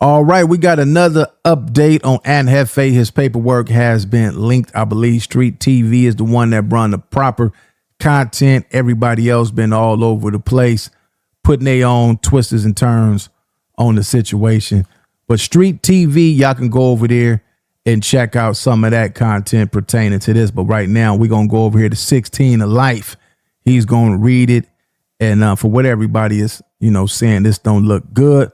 All right, we got another update on Jefe. His paperwork has been linked. I believe Street TV is the one that brought the proper content. Everybody else been all over the place, putting their own twists and turns on the situation. But Street TV, y'all can go over there and check out some of that content pertaining to this. But right now, we're going to go over here to 16 of Life. He's going to read it. And for what everybody is, saying this don't look good.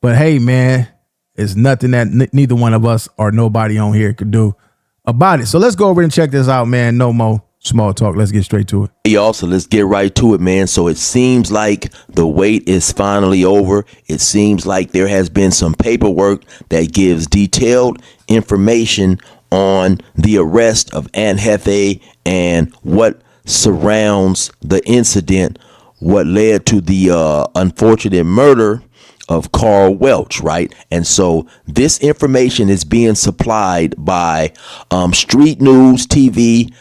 But hey, man, it's nothing that neither one of us or nobody on here could do about it. So let's go over and check this out, man. No more small talk. Let's get straight to it. Hey, y'all, so let's get right to it, man. So it seems like the wait is finally over. It seems like there has been some paperwork that gives detailed information on the arrest of Jefe and what surrounds the incident, what led to the unfortunate murder of Carl Welch, right? And so this information is being supplied by Street News TV,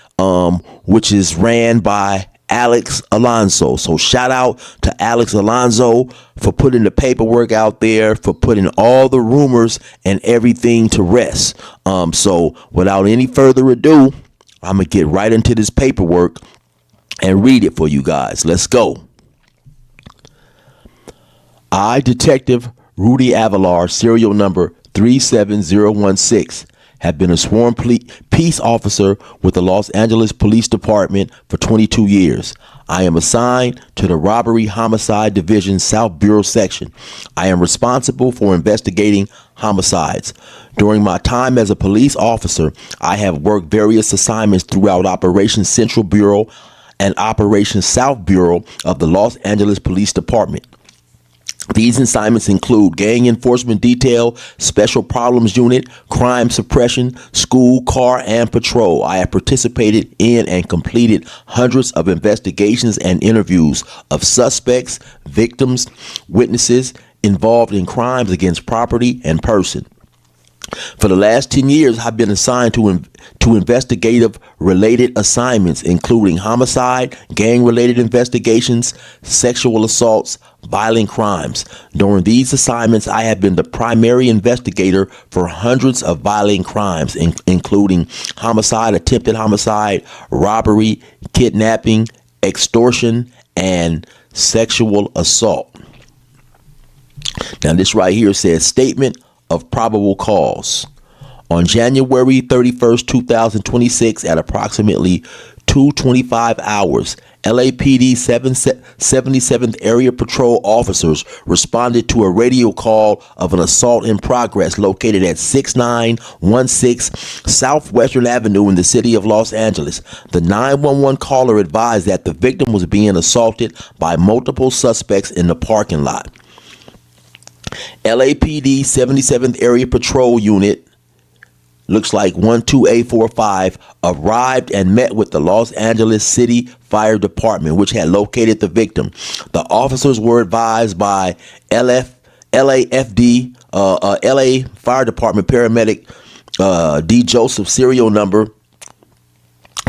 which is ran by Alex Alonso. So shout out to Alex Alonso for putting the paperwork out there, for putting all the rumors and everything to rest. So without any further ado, I'm gonna get right into this paperwork and read it for you guys. Let's go. I, Detective Rudy Avalar, serial number 37016, have been a sworn peace officer with the Los Angeles Police Department for 22 years. I am assigned to the Robbery Homicide Division South Bureau Section. I am responsible for investigating homicides. During my time as a police officer, I have worked various assignments throughout Operation Central Bureau and Operation South Bureau of the Los Angeles Police Department. These assignments include gang enforcement detail, special problems unit, crime suppression, school, car, and patrol. I have participated in and completed hundreds of investigations and interviews of suspects, victims, witnesses involved in crimes against property and person. For the last 10 years, I've been assigned to investigative related assignments, including homicide, gang-related investigations, sexual assaults, violent crimes. During these assignments, I have been the primary investigator for hundreds of violent crimes, including homicide, attempted homicide, robbery, kidnapping, extortion, and sexual assault. Now, this right here says statement of probable cause. On January 31st, 2026, at approximately 2:25 hours, LAPD 77th Area Patrol officers responded to a radio call of an assault in progress located at 6916 Southwestern Avenue in the city of Los Angeles. The 911 caller advised that the victim was being assaulted by multiple suspects in the parking lot. LAPD 77th Area Patrol Unit, looks like 12845, arrived and met with the Los Angeles City Fire Department, which had located the victim. The officers were advised by LAFD, LA Fire Department paramedic D. Joseph, serial number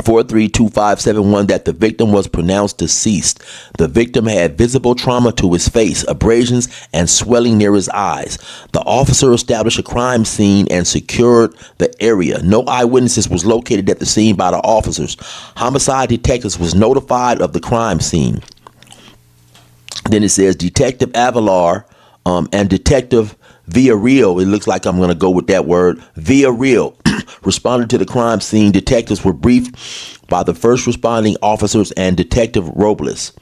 432571, that the victim was pronounced deceased. The victim had visible trauma to his face, abrasions, and swelling near his eyes. The officer established a crime scene and secured the area. No eyewitnesses was located at the scene by the officers. Homicide detectives was notified of the crime scene. Then it says Detective Avalar and Detective Villarreal, it looks like I'm going to go with that word, Villarreal, responded to the crime scene. Detectives were briefed by the first responding officers and Detective Robles.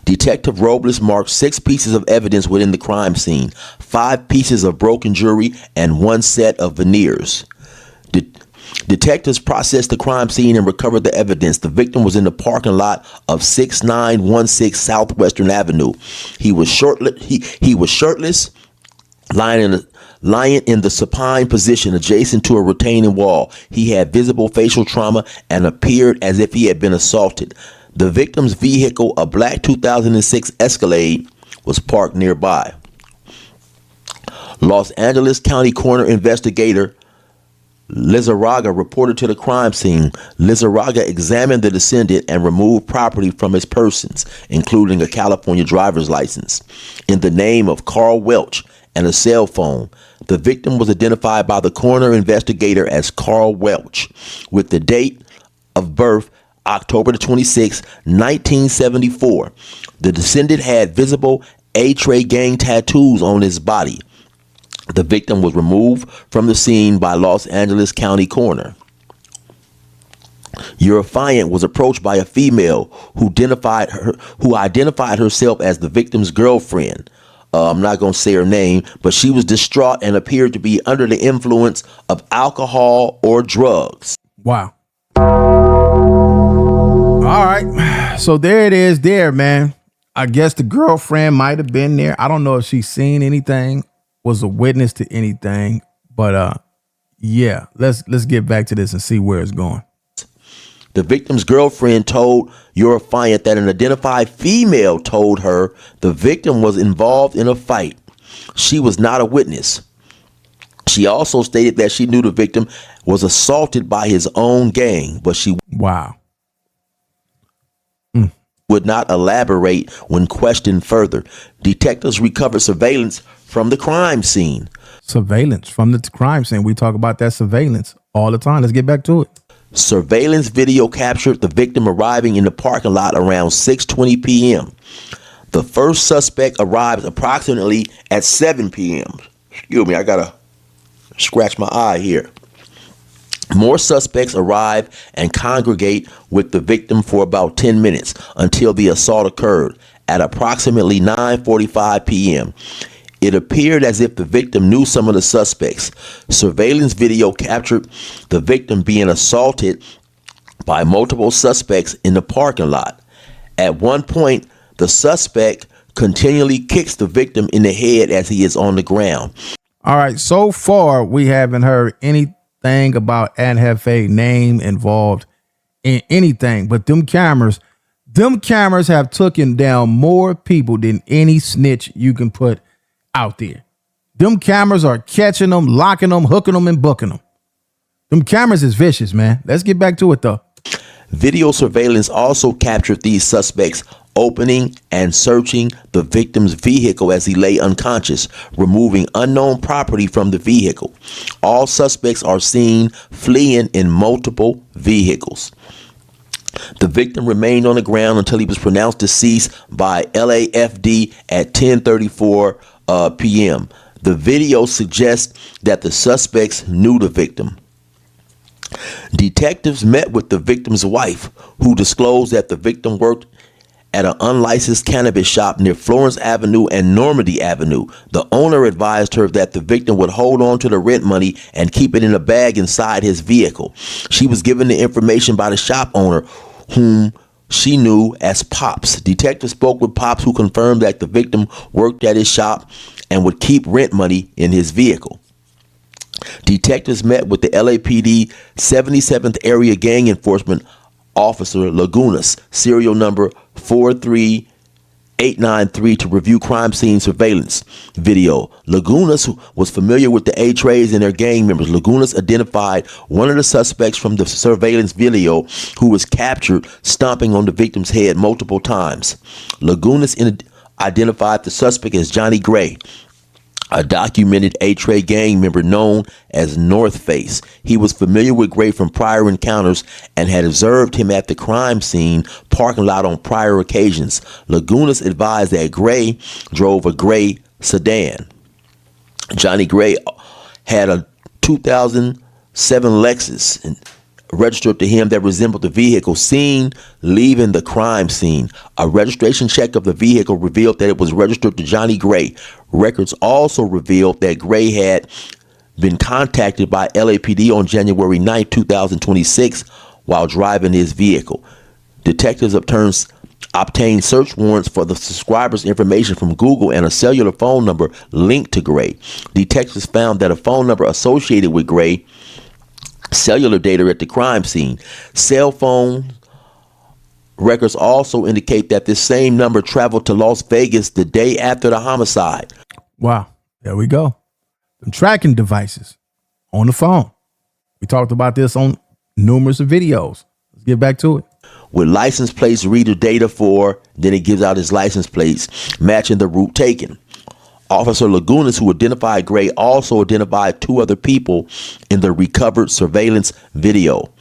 Detective Robles marked 6 pieces of evidence within the crime scene, 5 pieces of broken jewelry, and 1 set of veneers. Detectives processed the crime scene and recovered the evidence. The victim was in the parking lot of 6916 Southwestern Avenue. He was shirtless, lying in the supine position adjacent to a retaining wall. He had visible facial trauma and appeared as if he had been assaulted. The victim's vehicle, a black 2006 Escalade, was parked nearby. Los Angeles County Coroner Investigator Lizarraga reported to the crime scene. Lizarraga examined the descendant and removed property from his persons, including a California driver's license, in the name of Carl Welch and a cell phone. The victim was identified by the coroner investigator as Carl Welch, with the date of birth October the 26th, 1974. The descendant had visible A-Tray gang tattoos on his body. The victim was removed from the scene by Los Angeles County Coroner. Your affiant was approached by a female who identified herself as the victim's girlfriend. I'm not going to say her name, but she was distraught and appeared to be under the influence of alcohol or drugs. Wow. All right. So there it is there, man. I guess the girlfriend might have been there. I don't know if she's seen anything, was a witness to anything, but yeah, let's get back to this and see where it's going. The victim's girlfriend told your affiant that an identified female told her the victim was involved in a fight. She was not a witness. She also stated that she knew the victim was assaulted by his own gang, but she would not elaborate when questioned further. Detectives recovered surveillance from the crime scene. Surveillance from the crime scene. We talk about that surveillance all the time. Let's get back to it. Surveillance video captured the victim arriving in the parking lot around 6:20 p.m. The first suspect arrived approximately at 7 p.m. Excuse me, I gotta scratch my eye here. More suspects arrive and congregate with the victim for about 10 minutes until the assault occurred at approximately 9:45 p.m. It appeared as if the victim knew some of the suspects. Surveillance video captured the victim being assaulted by multiple suspects in the parking lot. At one point, the suspect continually kicks the victim in the head as he is on the ground. All right, so far we haven't heard anything about Jefe name involved in anything, but them cameras have taken down more people than any snitch you can put out there. Them cameras are catching them, locking them, hooking them, and booking them. Them cameras is vicious, man. Let's get back to it though. Video surveillance also captured these suspects opening and searching the victim's vehicle as he lay unconscious, removing unknown property from the vehicle. All suspects are seen fleeing in multiple vehicles. The victim remained on the ground until he was pronounced deceased by LAFD at 10:34 p.m. The video suggests that the suspects knew the victim. Detectives met with the victim's wife, who disclosed that the victim worked at an unlicensed cannabis shop near Florence Avenue and Normandy Avenue. The owner advised her that the victim would hold on to the rent money and keep it in a bag inside his vehicle. She was given the information by the shop owner, whom she knew as Pops. Detectives spoke with Pops, who confirmed that the victim worked at his shop and would keep rent money in his vehicle. Detectives met with the LAPD 77th Area Gang Enforcement Officer Lagunas, serial number 43893, to review crime scene surveillance video. Lagunas was familiar with the A-Trays and their gang members. Lagunas identified one of the suspects from the surveillance video, who was captured stomping on the victim's head multiple times. Lagunas identified the suspect as Johnny Gray, a documented A-Tray gang member known as North Face. He was familiar with Gray from prior encounters and had observed him at the crime scene parking lot on prior occasions. Lagunas advised that Gray drove a gray sedan. Johnny Gray had a 2007 Lexus registered to him that resembled the vehicle seen leaving the crime scene. A registration check of the vehicle revealed that it was registered to Johnny Gray. Records also revealed that Gray had been contacted by LAPD on January 9, 2026 while driving his vehicle. Detectives obtained search warrants for the subscriber's information from Google and a cellular phone number linked to Gray. Detectives found that a phone number associated with Gray cellular data at the crime scene. Cell phone records also indicate that this same number traveled to Las Vegas the day after the homicide. Wow. There we go. Them tracking devices on the phone. We talked about this on numerous videos. Let's get back to it. With license plates reader data then it gives out his license plates matching the route taken. Officer Lagunas, who identified Gray, also identified two other people in the recovered surveillance video.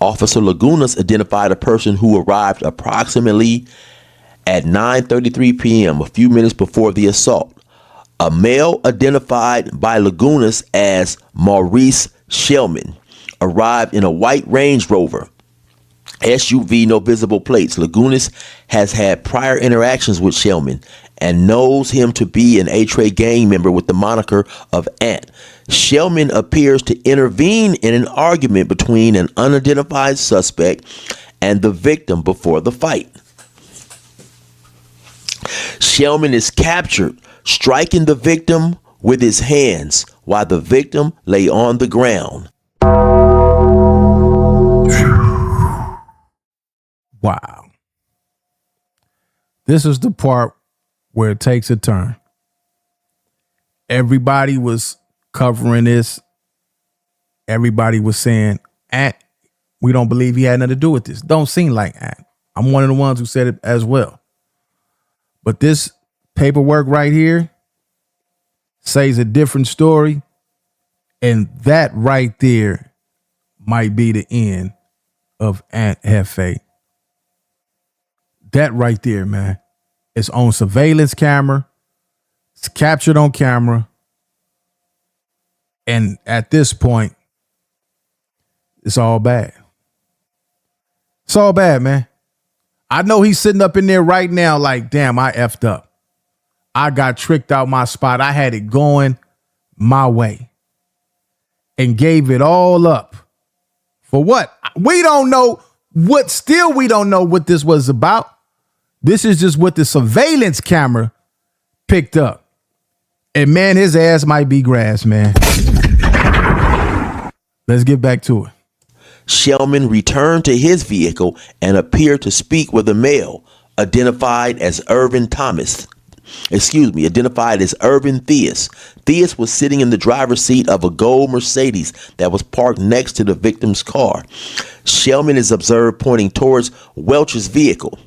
Officer Lagunas identified a person who arrived approximately at 9:33 p.m., a few minutes before the assault. A male identified by Lagunas as Maurice Shellman arrived in a white Range Rover SUV, no visible plates. Lagunas has had prior interactions with Shellman and knows him to be an A-Tray gang member with the moniker of Ant. Shellman appears to intervene in an argument between an unidentified suspect and the victim before the fight. Shellman is captured, striking the victim with his hands while the victim lay on the ground. Wow. This is the part where it takes a turn. Everybody was covering this. Everybody was saying, we don't believe he had nothing to do with this. Don't seem like Ant. I'm one of the ones who said it as well. But this paperwork right here says a different story. And that right there might be the end of Ant Jefe. That right there, man. It's on surveillance camera. It's captured on camera. And at this point, it's all bad. It's all bad, man. I know he's sitting up in there right now like, damn, I effed up. I got tricked out my spot. I had it going my way and gave it all up. For what? We don't know what, still we don't know what this was about. This is just what the surveillance camera picked up. And man, his ass might be grass, man. Let's get back to it. Shellman returned to his vehicle and appeared to speak with a male identified as Irvin Theus. Theus was sitting in the driver's seat of a gold Mercedes that was parked next to the victim's car. Shellman is observed pointing towards Welch's vehicle.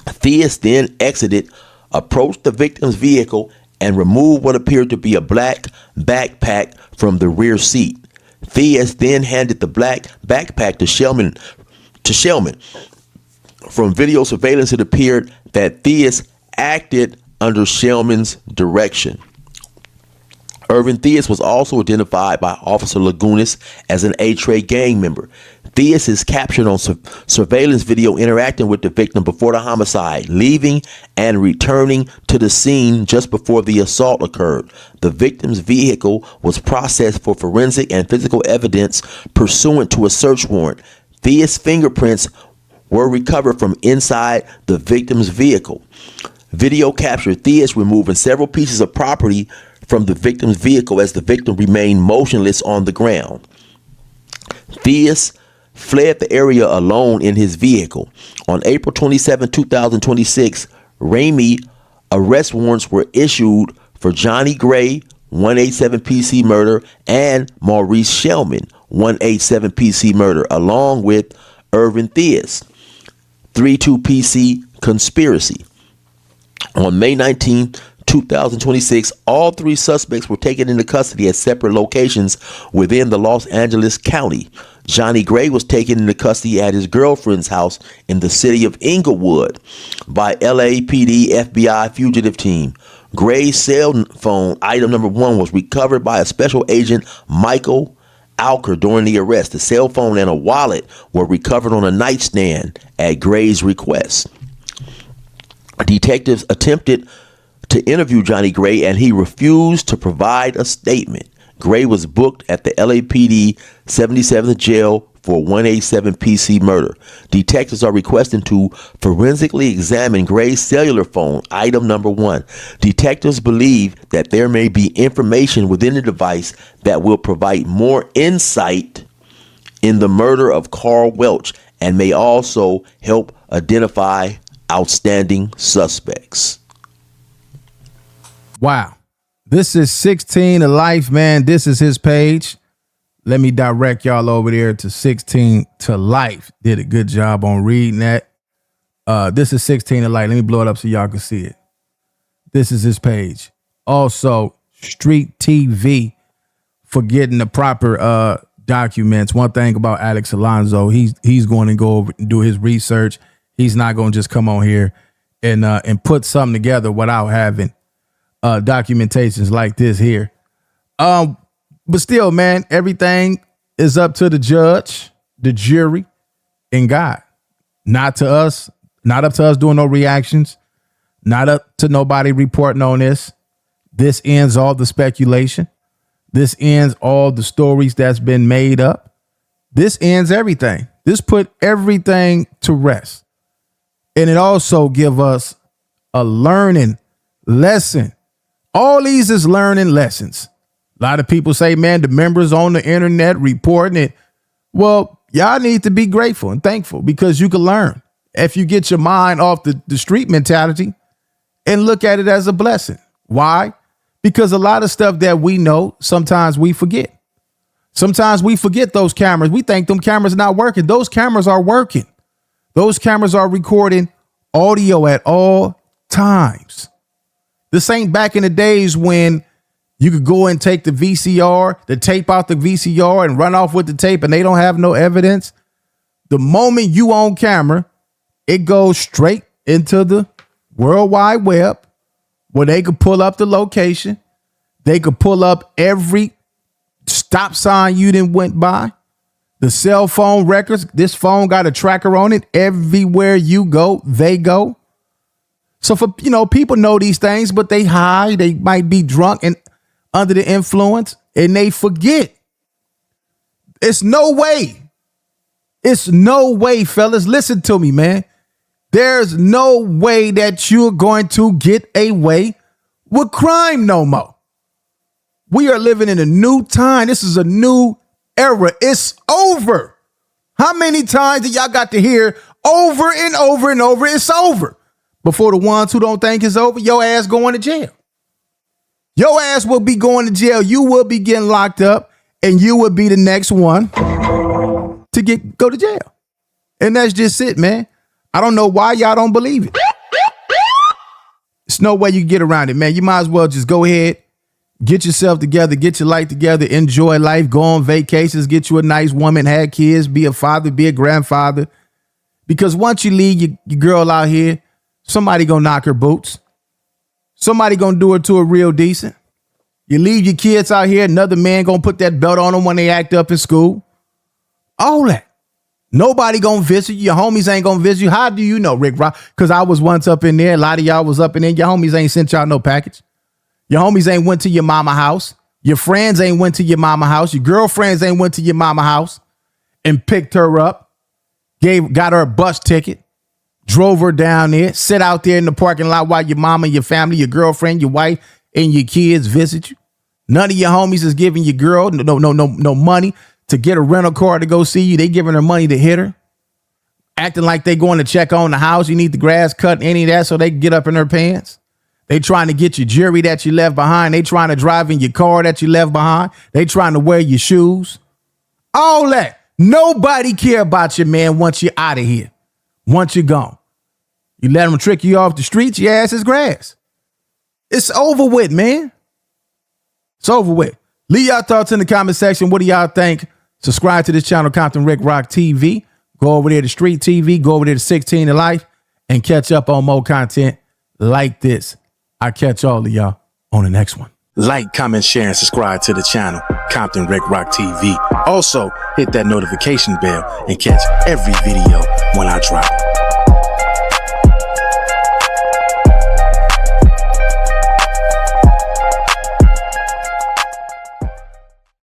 Theus then exited, approached the victim's vehicle, and removed what appeared to be a black backpack from the rear seat. Theus then handed the black backpack to Shellman. From video surveillance, it appeared that Theus acted under Shellman's direction. Irvin Theus was also identified by Officer Lagunas as an A-Tray gang member. Theus is captured on surveillance video interacting with the victim before the homicide, leaving and returning to the scene just before the assault occurred. The victim's vehicle was processed for forensic and physical evidence pursuant to a search warrant. Theus' fingerprints were recovered from inside the victim's vehicle. Video captured Theus removing several pieces of property from the victim's vehicle as the victim remained motionless on the ground. Theus fled the area alone in his vehicle. On April 27, 2026, Ramey arrest warrants were issued for Johnny Gray, 187 PC murder, and Maurice Shellman, 187 PC murder, along with Irvin Theus, 32 PC conspiracy. On May 19, 2026, all three suspects were taken into custody at separate locations within the Los Angeles County. Johnny Gray was taken into custody at his girlfriend's house in the city of Inglewood by LAPD FBI fugitive team. Gray's cell phone, item number 1, was recovered by a special agent, Michael Alker, during the arrest. The cell phone and a wallet were recovered on a nightstand at Gray's request. Detectives attempted to interview Johnny Gray, and he refused to provide a statement. Gray was booked at the LAPD 77th jail for 187 PC murder. Detectives are requesting to forensically examine Gray's cellular phone, item number 1. Detectives believe that there may be information within the device that will provide more insight in the murder of Carl Welch and may also help identify outstanding suspects. Wow. This is 16 to Life, man. This is his page. Let me direct y'all over there to 16 to Life. Did a good job on reading that. This is 16 to Life. Let me blow it up so y'all can see it. This is his page. Also, Street TV for getting the proper documents. One thing about Alex Alonso, he's going to go over and do his research. He's not going to just come on here and put something together without having documentations like this here. But still, man, everything is up to the judge, the jury, and God. Not to us, not up to us doing no reactions, not up to nobody reporting on this. This ends all the speculation. This ends all the stories that's been made up. This ends everything. This put everything to rest. And it also give us a learning lesson. All these is learning lessons. A lot of people say, man, the members on the internet reporting it. Well, y'all need to be grateful and thankful because you can learn if you get your mind off the street mentality and look at it as a blessing. Why? Because a lot of stuff that we know, sometimes we forget. Sometimes we forget those cameras. We think them cameras not working. Those cameras are working. Those cameras are recording audio at all times. This ain't back in the days when you could go and take the VCR, the tape out the VCR and run off with the tape and they don't have no evidence. The moment you on camera, it goes straight into the World Wide Web where they could pull up the location. They could pull up every stop sign you didn't went by. The cell phone records. This phone got a tracker on it. Everywhere you go, they go. So for, people know these things, but they hide. They might be drunk and under the influence and they forget. It's no way. It's no way, fellas. Listen to me, man. There's no way that you're going to get away with crime no more. We are living in a new time. This is a new era. It's over. How many times did y'all got to hear over and over and over? It's over. Before the ones who don't think it's over, your ass going to jail. Your ass will be going to jail. You will be getting locked up and you will be the next one to go to jail. And that's just it, man. I don't know why y'all don't believe it. There's no way you can get around it, man. You might as well just go ahead, get yourself together, get your life together, enjoy life, go on vacations, get you a nice woman, have kids, be a father, be a grandfather. Because once you leave your girl out here, somebody gonna knock her boots. Somebody gonna do her to a real decent. You leave your kids out here, another man gonna put that belt on them when they act up in school. All that. Nobody gonna visit you. Your homies ain't gonna visit you. How do you know, Rick Rock? Because I was once up in there. A lot of y'all was up in there. Your homies ain't sent y'all no package. Your homies ain't went to your mama house. Your friends ain't went to your mama house. Your girlfriends ain't went to your mama house and picked her up, got her a bus ticket, drove her down there, sit out there in the parking lot while your mama, your family, your girlfriend, your wife, and your kids visit you. None of your homies is giving your girl no money to get a rental car to go see you. They giving her money to hit her, acting like they going to check on the house. You need the grass cut, any of that, so they can get up in her pants. They trying to get your jewelry that you left behind. They trying to drive in your car that you left behind. They trying to wear your shoes. All that. Nobody care about you, man, once you're out of here. Once you're gone. You let them trick you off the streets, your ass is grass. It's over with, man. It's over with. Leave y'all thoughts in the comment section. What do y'all think? Subscribe to this channel, Compton Rick Rock TV. Go over there to Street TV. Go over there to 16 to Life and catch up on more content like this. I'll catch all of y'all on the next one. Like, comment, share, and subscribe to the channel, Compton Rick Rock TV. Also, hit that notification bell and catch every video when I drop.